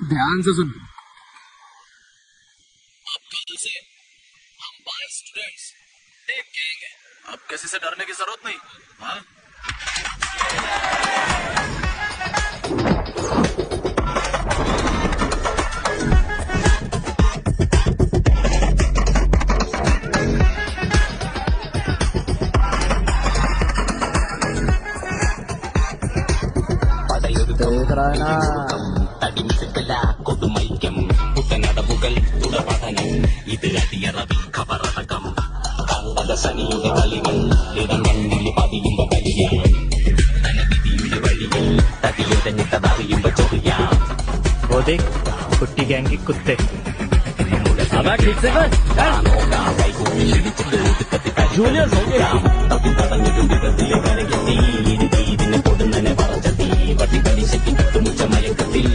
ध्यान से सुन। कल से हम 22 स्टूडेंट्स एक गैंग है। अब किसी से डरने की जरूरत नहीं। हाँ? देख रहा है ना। തടിമിടുക്കല കൊടുമൈക്യം പുത്തനടവുകൾ തുടപഠനം ഇത് അടിയറവി ഖബറടക്കം കണ്ടത ശനിയുടെ കളികൾ ഇടമണ്ണിൽ പതിയുമ്പോ വലിയാം ധനവിധിയുടെ വഴികൾ തടിയുടഞ്ഞിട്ടതറിയുമ്പോ ചൊറിയാം वो देख कुट्टी गैंग के कुत्ते। अब ठीक से कर जूनियर हो गया तब तടഞ്ഞിട്ടുണ്ട് ഇതിലെ കരകെത്തി ഇതിനെ കൊടുന്നനെ പറച്ചതി വട്ടി പലിശയ്ക്ക് മുച്ച മയക്കത്തിൽ